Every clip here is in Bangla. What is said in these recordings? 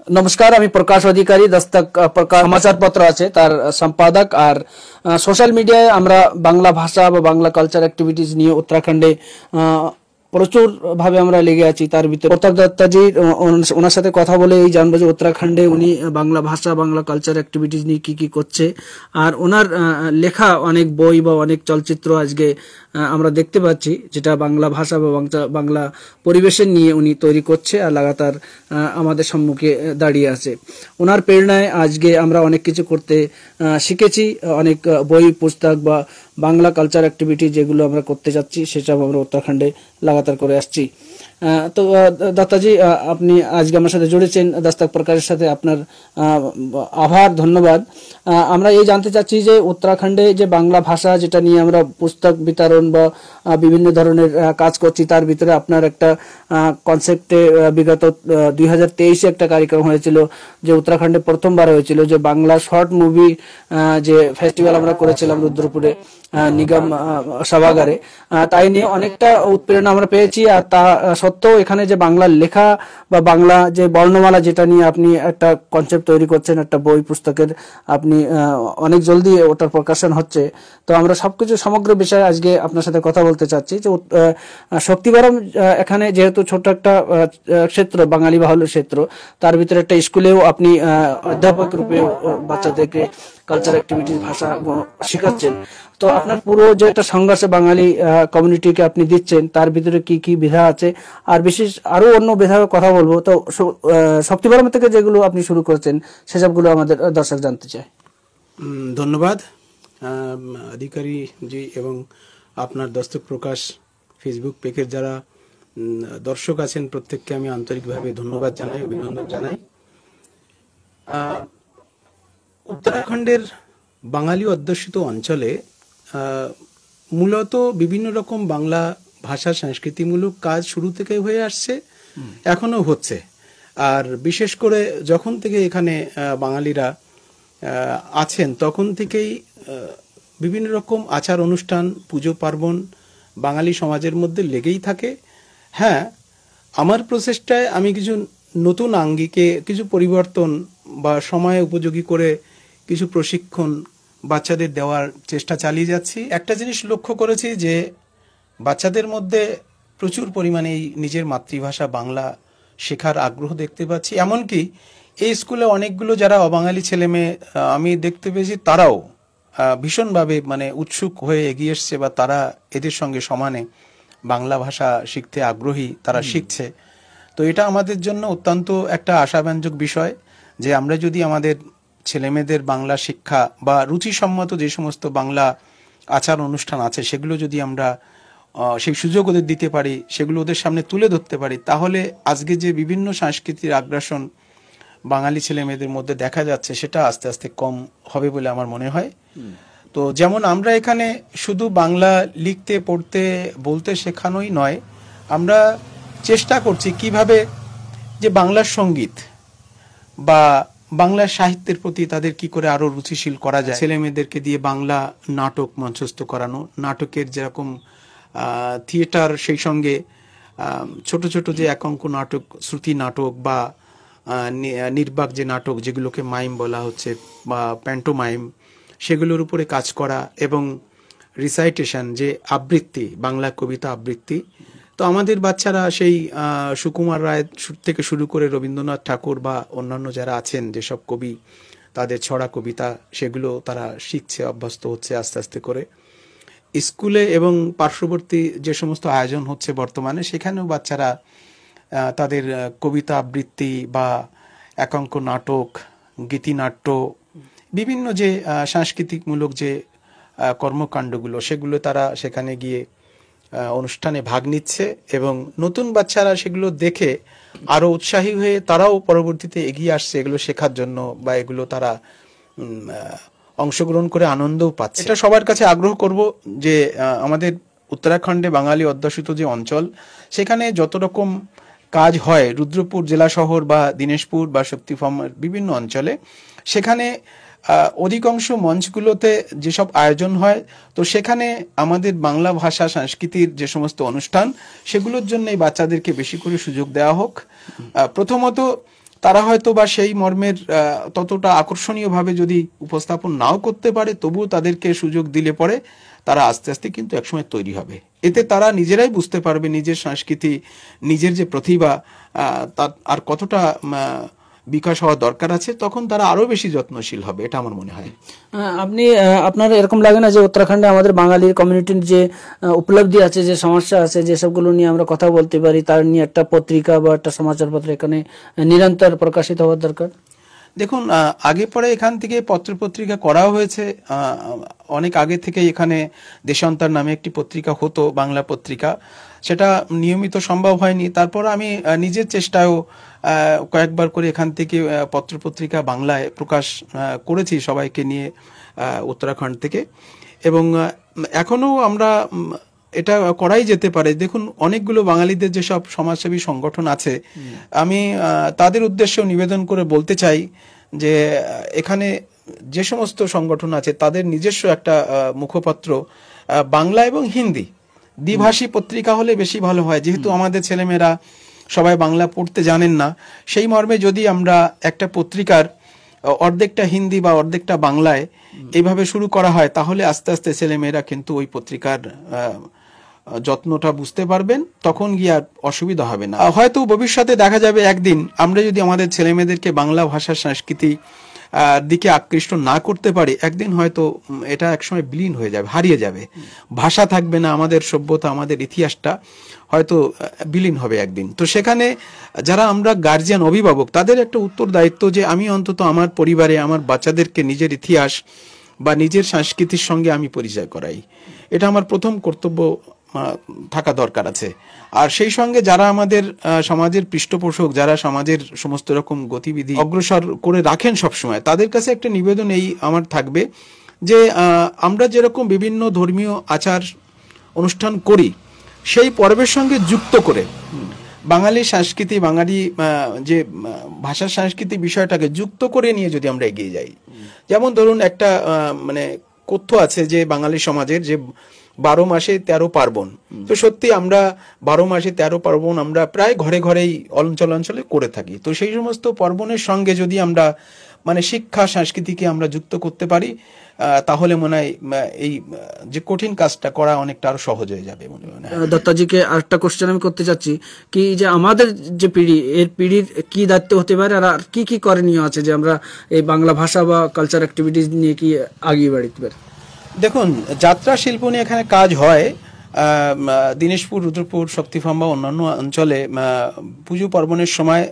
नमस्कार, আমি প্রকাশ অধিকারী। দস্তক প্রকাশ সমাচারপত্র আছে তার সম্পাদক। আর সোশ্যাল মিডিয়ায় আমরা বাংলা ভাষা বা বাংলা কালচার অ্যাক্টিভিটিস নিয়ে উত্তরাখণ্ডে প্রচুর ভাবে আমরা লেগে আছি। তার ভিতরে প্রতাপ দত্তাজি, ওনার সাথে কথা বলে এই জানবো যে উত্তরাখণ্ডে উনি বাংলা ভাষা বাংলা কালচার অ্যাক্টিভিটিস নিয়ে কি কি করছে। আর ওনার লেখা অনেক বই বা অনেক চলচ্চিত্র আজকে আমরা দেখতে পাচ্ছি, যেটা বাংলা ভাষা বা বাংলা পরিবেশের নিয়ে উনি তৈরি করছে আর লাগাতার আমাদের সম্মুখে দাঁড়িয়ে আছে। ওনার প্রেরণায় আজকে আমরা অনেক কিছু করতে শিখেছি। অনেক বই পুস্তক বা বাংলা কালচার অ্যাক্টিভিটি যেগুলো আমরা করতে যাচ্ছি সেসব আমরা উত্তরাখণ্ডে লাগাতার করে আসছি। তো দত্তাজি, আপনি আজকে আমার সাথে জুড়েছেন দস্তক প্রকাশের সাথে, আপনার আভার, ধন্যবাদ। আমরা এই জানতে চাচ্ছি যে উত্তরাখণ্ডে যে বাংলা ভাষা যেটা নিয়ে আমরা পুস্তক বিতরণ বা বিভিন্ন ধরনের কাজ করছি, তার ভিতরে আপনার একটা কনসেপ্টে বিগত 2023-এ একটা কার্যক্রম হয়েছিল যে উত্তরাখণ্ডে প্রথমবার হয়েছিল যে বাংলা শর্ট মুভি যে ফেস্টিভ্যাল আমরা করেছিলাম রুদ্রপুরে নিগম সভাগারে। তাই নিয়ে অনেকটা উৎপ্রেরণা আমরা পেয়েছি। আর তা সত্ত্বেও এখানে যে বাংলা লেখা বা বাংলা যে বর্ণমালা যেটা নিয়ে আপনি একটা কনসেপ্ট তৈরি করছেন, একটা বই পুস্তকের আপনি অনেক জলদি ওটার প্রকাশন হচ্ছে। তো আমরা সবকিছু সমগ্র বিষয়ে আজকে আপনার সাথে কথা বলতে চাচ্ছি যে শক্তিগরম এখানে যেহেতু ছোট একটা ক্ষেত্র, বাঙালি বাহুল্য ক্ষেত্র, তার ভিতরে একটা স্কুলেও আপনি অধ্যাপক রূপে বাচ্চাদেরকে কালচার অ্যাক্টিভিটিস ভাষা শেখাচ্ছেন। তো আপনার পুরো যে একটা সংঘর্ষে বাঙালি কমিউনিটিকে আপনি দিচ্ছেন, তার ভিতরে কি কি বিধা আছে আর বিশেষ আরো অন্য বিধার কথা বলবো। তো শক্তিগরম থেকে যেগুলো আপনি শুরু করেছেন সেসবগুলো আমাদের দর্শক জানতে চায়। ধন্যবাদ অধিকারী জি এবং আপনার দস্তক প্রকাশ ফেসবুক পেজের যারা দর্শক আছেন প্রত্যেককে আমি আন্তরিকভাবে ধন্যবাদ জানাই, অভিনন্দন জানাই। উত্তরাখণ্ডের বাঙালি অধ্যুষিত অঞ্চলে মূলত বিভিন্ন রকম বাংলা ভাষা সংস্কৃতিমূলক কাজ শুরু থেকে হয়ে আসছে, এখনো হচ্ছে। আর বিশেষ করে যখন থেকে এখানে বাঙালিরা আছেন তখন থেকেই বিভিন্ন রকম আচার অনুষ্ঠান, পুজো পার্বণ বাঙালি সমাজের মধ্যে লেগেই থাকে। হ্যাঁ, আমার প্রচেষ্টায় আমি কিছু নতুন আঙ্গিকে কিছু পরিবর্তন বা সময় উপযোগী করে কিছু প্রশিক্ষণ বাচ্চাদের দেওয়ার চেষ্টা চালিয়ে যাচ্ছি। একটা জিনিস লক্ষ্য করেছি যে বাচ্চাদের মধ্যে প্রচুর পরিমাণে নিজের মাতৃভাষা বাংলা শেখার আগ্রহ দেখতে পাচ্ছি। এমনকি এই স্কুলে অনেকগুলো যারা অবাঙালি ছেলেমেয়ে আমি দেখতে পেয়েছি, তারাও ভীষণভাবে উৎসুক হয়ে এগিয়ে এসছে বা তারা এদের সঙ্গে সমানে বাংলা ভাষা শিখতে আগ্রহী, তারা শিখছে। তো এটা আমাদের জন্য অত্যন্ত একটা আশাব্যঞ্জক বিষয় যে আমরা যদি আমাদের ছেলেমেয়েদের বাংলা শিক্ষা বা রুচিসম্মত যে সমস্ত বাংলা আচার অনুষ্ঠান আছে সেগুলো যদি আমরা সেই সুযোগ ওদের দিতে পারি, সেগুলো ওদের সামনে তুলে ধরতে পারি, তাহলে আজকে যে বিভিন্ন সাংস্কৃতিক আগ্রাসন বাঙালি ছেলেমেয়েদের মধ্যে দেখা যাচ্ছে সেটা আস্তে আস্তে কম হবে বলে আমার মনে হয়। তো যেমন আমরা এখানে শুধু বাংলা লিখতে পড়তে বলতে শেখানোই নয়, আমরা চেষ্টা করছি কিভাবে যে বাংলার সঙ্গীত বা বাংলা সাহিত্যের প্রতি তাদের কি করে আরো রুচিশীল করা যায়। ছেলে মেয়েদেরকে দিয়ে বাংলা নাটক মঞ্চস্থ করানো, নাটকের যেরকম থিয়েটার, সেই সঙ্গে ছোট ছোট যে একাঙ্ক নাটক, শ্রুতি নাটক বা নির্বাক যে নাটক যেগুলোকে মাইম বলা হচ্ছে বা প্যান্টোমাইম, সেগুলোর উপরে কাজ করা এবং রিসাইটেশন যে আবৃত্তি, বাংলা কবিতা আবৃত্তি। তো আমাদের বাচ্চারা সেই সুকুমার রায় থেকে শুরু করে রবীন্দ্রনাথ ঠাকুর বা অন্যান্য যারা আছেন যেসব কবি, তাদের ছড়া কবিতা, সেগুলো তারা শিখছে, অভ্যস্ত হচ্ছে আস্তে আস্তে করে। স্কুলে এবং পার্শ্ববর্তী যে সমস্ত আয়োজন হচ্ছে বর্তমানে, সেখানেও বাচ্চারা তাদের কবিতা আবৃত্তি বা একাঙ্ক নাটক, গীতিনাট্য, বিভিন্ন যে সাংস্কৃতিকমূলক যে কর্মকাণ্ডগুলো, সেগুলো তারা সেখানে গিয়ে অনুষ্ঠানে ভাগ নিচ্ছে এবং নতুন বাচ্চারা সেগুলো দেখে আরো উৎসাহী হয়ে তারাও পরবর্তীতে এগিয়ে আসছে এগুলো শেখার জন্য বা এগুলো তারা অংশগ্রহণ করে আনন্দও পাচ্ছে। এটা সবার কাছে আগ্রহ করব যে আমাদের উত্তরাখণ্ডে বাঙালি অধ্যুষিত যে অঞ্চল, সেখানে যত রকম কাজ হয় রুদ্রপুর জেলা শহর বা দিনাজপুর বা শক্তিফার্মের বিভিন্ন অঞ্চলে, সেখানে অধিকাংশ মঞ্চগুলোতে যেসব আয়োজন হয়, তো সেখানে আমাদের বাংলা ভাষা সংস্কৃতির যে সমস্ত অনুষ্ঠান, সেগুলোর জন্য এই বাচ্চাদেরকে বেশি করে সুযোগ দেওয়া হোক। প্রথমত তারা হয়তো বা সেই মর্মের ততটা আকর্ষণীয়ভাবে যদি উপস্থাপন নাও করতে পারে, তবুও তাদেরকে সুযোগ দিলে পরে তারা আস্তে আস্তে কিন্তু একসময় তৈরি হবে। এতে তারা নিজেরাই বুঝতে পারবে নিজের সংস্কৃতি, নিজের যে প্রতিভা তার আর কতটা বিকাশ হওয়া দরকার আছে, তখন তারা আরো বেশি যত্নশীল হবে, এটা আমার মনে হয়। আপনি আপনার এরকম লাগে না যে উত্তরাখণ্ডে আমাদের বাঙালি কমিউনিটির যে উপলব্ধি আছে, যে সমস্যা আছে, যে সবগুলো নিয়ে আমরা কথা বলতে পারি, তার নিয়ে একটা পত্রিকা বা একটা সমাচারপত্র এখানে নিরন্তর প্রকাশিত হওয়ার দরকার? দেখুন, আগে পরে এখান থেকে পত্রপত্রিকা করা হয়েছে। অনেক আগে থেকে এখানে দেশান্তর নামে একটি পত্রিকা হতো, বাংলা পত্রিকা, সেটা নিয়মিত সম্ভব হয়নি। তারপর আমি নিজের চেষ্টায়ও কয়েকবার করে এখান থেকে পত্রপত্রিকা বাংলায় প্রকাশ করেছি সবাইকে নিয়ে উত্তরাখণ্ড থেকে, এবং এখনো আমরা এটা করাই যেতে পারে। দেখুন, অনেকগুলো বাঙালিদের যেসব সমাজসেবী সংগঠন আছে, আমি তাদের উদ্দেশ্যেও নিবেদন করে বলতে চাই যে এখানে যে সমস্ত সংগঠন আছে তাদের নিজস্ব একটা মুখপত্র বাংলা এবং হিন্দি দ্বিভাষী পত্রিকা হলে বেশি ভালো হয়, যেহেতু আমাদের ছেলেমেয়েরা সবাই বাংলা পড়তে জানেন না। সেই মর্মে যদি আমরা একটা পত্রিকার অর্ধেকটা হিন্দি বা অর্ধেকটা বাংলায় এইভাবে শুরু করা হয়, তাহলে আস্তে আস্তে ছেলেমেয়েরা কিন্তু ওই পত্রিকার যত্নটা বুঝতে পারবেন, তখন গিয়ে আর অসুবিধা হবে না। হয়তো ভবিষ্যতে দেখা যাবে একদিন আমরা যদি আমাদের ছেলেমেয়েদেরকে বাংলা ভাষার সংস্কৃতি দিকে আকৃষ্ট না করতে পারি, একদিন হয়তো এটা একসময় বিলীন হয়ে যাবে, হারিয়ে যাবে, ভাষা থাকবে না, আমাদের সভ্যতা, আমাদের ইতিহাসটা হয়তো বিলীন হবে একদিন। তো সেখানে যারা আমরা গার্জিয়ান, অভিভাবক, তাদের একটা উত্তরদায়িত্ব যে আমি অন্তত আমার পরিবারে আমার বাচ্চাদেরকে নিজের ইতিহাস বা নিজের সংস্কৃতির সঙ্গে আমি পরিচয় করাই, এটা আমার প্রথম কর্তব্য থাকা দরকার আছে। আর সেই সঙ্গে যারা আমাদের সমাজের পৃষ্ঠপোষক, যারা সমাজের সমস্ত রকম গতিবিধি অগ্রসর করে রাখেন সবসময়, তাদের কাছে একটা নিবেদন এই আমার থাকবে যে আমরা যেরকম বিভিন্ন ধর্মীয় আচার অনুষ্ঠান করি, সেই পর্বের সঙ্গে যুক্ত করে বাঙালি সংস্কৃতি, বাঙালি যে ভাষা সংস্কৃতি বিষয়টাকে যুক্ত করে নিয়ে যদি আমরা এগিয়ে যাই। যেমন ধরুন, একটা মানে কথ্য আছে যে বাঙালি সমাজের যে 12 মাসে 13 পার্বণ, তো সত্যি আমরা 12 মাসে 13 পার্বণ আমরা প্রায় ঘরে ঘরেই অঞ্চলে করে থাকি। তো সেই সমস্ত পার্বণের সঙ্গে যদি আমরা মানে শিক্ষা সংস্কৃতিকে আমরা যুক্ত করতে পারি, তাহলে মনে হয় এই যে কঠিন কাজটা করা অনেকটা আরো সহজ হয়ে যাবে মনে হয়। দত্তাজিকে আরেকটা কোশ্চেন আমি করতে চাচ্ছি, কি যে আমাদের যে পিঢ়ি, এর পিঢ়ির কি দায়িত্ব হতে পারে, আর কি কি করণীয় আছে যে আমরা এই বাংলা ভাষা বা কালচার অ্যাক্টিভিটিস নিয়ে কি আগিয়ে বাড়তে পারি? দেখুন, যাত্রা শিল্প নিয়ে এখানে কাজ হয়। দিনাজপুর, রুদ্রপুর, শক্তিফাম বা অন্যান্য অঞ্চলে পুজো পার্বণের সময়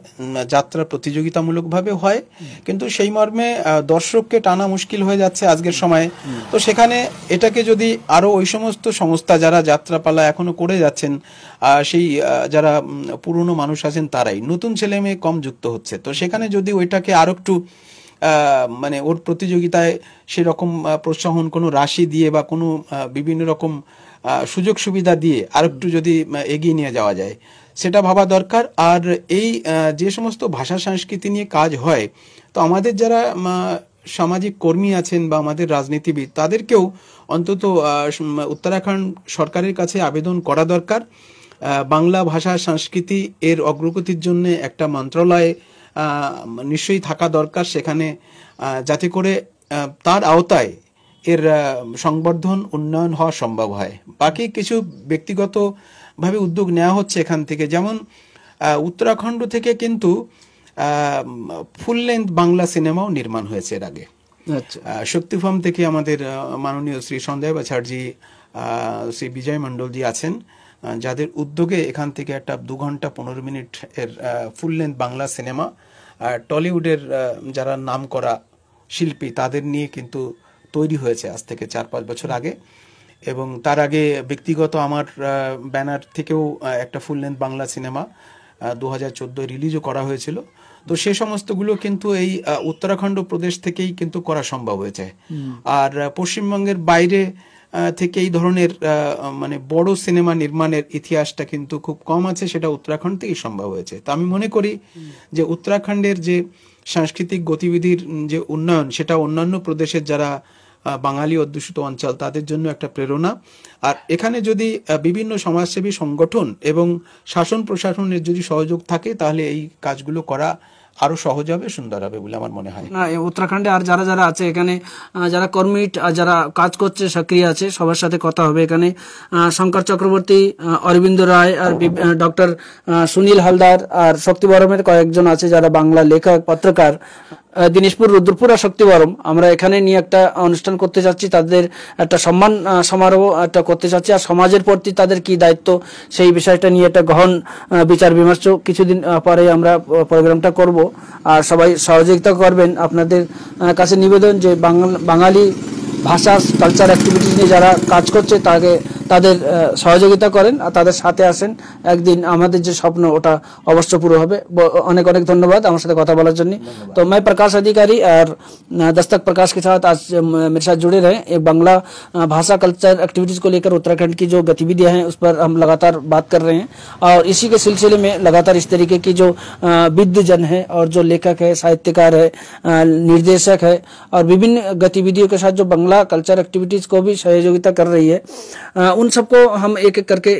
যাত্রা প্রতিযোগিতামূলকভাবে হয়, কিন্তু সেই মর্মে দর্শককে টানা মুশকিল হয়ে যাচ্ছে আজকের সময়ে। তো সেখানে এটাকে যদি আরো ওই সমস্ত সংস্থা যারা যাত্রাপালা এখনো করে যাচ্ছেন, সেই যারা পুরনো মানুষ আছেন, তারাই, নতুন ছেলে মেয়ে কম যুক্ত হচ্ছে, তো সেখানে যদি ওইটাকে আরো একটু মানে ওর প্রতিযোগিতায় সেরকম প্রোৎসাহন কোনো রাশি দিয়ে বা কোনো বিভিন্ন রকম সুযোগ সুবিধা দিয়ে আর একটু যদি এগিয়ে নিয়ে যাওয়া যায়, সেটা ভাবা দরকার। আর এই যে সমস্ত ভাষা সংস্কৃতি নিয়ে কাজ হয়, তো আমাদের যারা সামাজিক কর্মী আছেন বা আমাদের রাজনীতিবিদ, তাদেরকেও অন্তত উত্তরাখণ্ড সরকারের কাছে আবেদন করা দরকার। বাংলা ভাষা সংস্কৃতি এর অগ্রগতির জন্য একটা মন্ত্রণালয় নিশ্চয়ই থাকা দরকার সেখানে, যাতে করে তার আওতায় এর সংবর্ধন, উন্নয়ন হওয়া সম্ভব হয়। বাকি কিছু ব্যক্তিগতভাবে উদ্যোগ নেওয়া হচ্ছে এখান থেকে, যেমন উত্তরাখণ্ড থেকে কিন্তু ফুল লেন্থ বাংলা সিনেমাও নির্মাণ হয়েছে এর আগে। শক্তিফার্ম থেকে আমাদের মাননীয় শ্রী সঞ্জয় বাছাড়জি, শ্রী বিজয় মণ্ডলজি আছেন, যাদের উদ্যোগে এখান থেকে একটা 2 ঘন্টা 15 মিনিট এর ফুল লেন্থ বাংলা সিনেমা টলিউডের যারা নাম করা শিল্পী তাদের নিয়ে কিন্তু তৈরি হয়েছে আজ থেকে 4-5 বছর আগে। এবং তার আগে ব্যক্তিগত আমার ব্যানার থেকেও একটা ফুল লেন্থ বাংলা সিনেমা 2014 রিলিজও করা হয়েছিল। তো সে সমস্তগুলো কিন্তু এই উত্তরাখণ্ড প্রদেশ থেকেই কিন্তু করা সম্ভব হয়েছে। আর পশ্চিমবঙ্গের বাইরে থেকে এই ধরনের মানে বড় সিনেমা নির্মাণের ইতিহাসটা কিন্তু খুব কম আছে, সেটা উত্তরাখণ্ড থেকেই সম্ভব হয়েছে। তো আমি মনে করি যে উত্তরাখণ্ডের যে সাংস্কৃতিক গতিবিধির যে উন্নয়ন, সেটা অন্যান্য প্রদেশের যারা বাঙালি অধ্যুষিত অঞ্চল তাদের জন্য একটা প্রেরণা। আর এখানে যদি বিভিন্ন সমাজসেবী সংগঠন এবং শাসন প্রশাসনের যদি সহযোগ থাকে, তাহলে এই কাজগুলো করা আরো সহজ হবে, সুন্দর হবে বলে আমার মনে হয়। না, উত্তরাখণ্ডে আর যারা যারা আছে এখানে, যারা কর্মী আর যারা কাজ করছে, সক্রিয় আছে, সবার সাথে কথা হবে। এখানে শঙ্কর চক্রবর্তী, অরবিন্দ রায় আর ডক্টর সুনীল হালদার আর শক্তিবরমের কয়েকজন আছে যারা বাংলা লেখক, পত্রকার। দিনাজপুর, রুদ্রপুর আর শক্তিবরম আমরা এখানে নিয়ে একটা অনুষ্ঠান করতে যাচ্ছি, তাদের একটা সম্মান সমারোহ একটা করতে চাচ্ছি। আর সমাজের প্রতি তাদের কি দায়িত্ব সেই বিষয়টা নিয়ে একটা গহন বিচার বিমর্শ কিছুদিন পরে আমরা প্রোগ্রামটা করব। আর সবাই সহযোগিতা করবেন। আপনাদের কাছে নিবেদন যে বাঙালি ভাষা কালচার অ্যাক্টিভিটিস নিয়ে যারা কাজ করছে তাদের সহযোগিতা করেন আর তাদের সাথে আসেন। একদিন আমাদের যে স্বপ্ন ওটা অবশ্য পুরো হবে। অনেক অনেক ধন্যবাদ আমার সাথে কথা বলার জন্য। तो मैं प्रकाश अधिकारी और दस्तक प्रकाश के साथ आज मेरे साथ जुड़े रहे। एक बांग्ला भाषा कल्चर एक्टिविटीज को लेकर उत्तराखंड की जो गतिविधियां हैं उस पर हम लगातार बात कर रहे हैं और इसी के सिलसिले में लगातार इस तरीके की जो विद्वजन है और जो लेखक है, साहित्यकार है, निर्देशक है और विभिन्न गतिविधियों के साथ जो बांग्ला कल्चर एक्टिविटीज को भी सहयोगिता कर रही है, उन सबको हम एक एक करके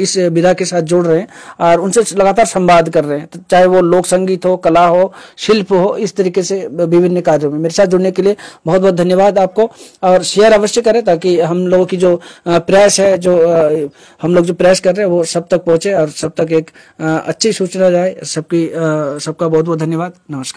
इस विधा के साथ जोड़ रहे हैं और उनसे लगातार संवाद कर रहे हैं, चाहे वो लोक संगीत हो, कला हो, शिल्प हो, इस तरीके से विभिन्न कार्यों में। मेरे साथ जुड़ने के लिए बहुत बहुत धन्यवाद आपको और शेयर अवश्य करें ताकि हम लोगों की जो प्रयास है, जो हम लोग जो प्रयास कर रहे हैं वो सब तक पहुंचे और सब तक एक अच्छी सूचना जाए। सबका बहुत बहुत धन्यवाद। नमस्कार।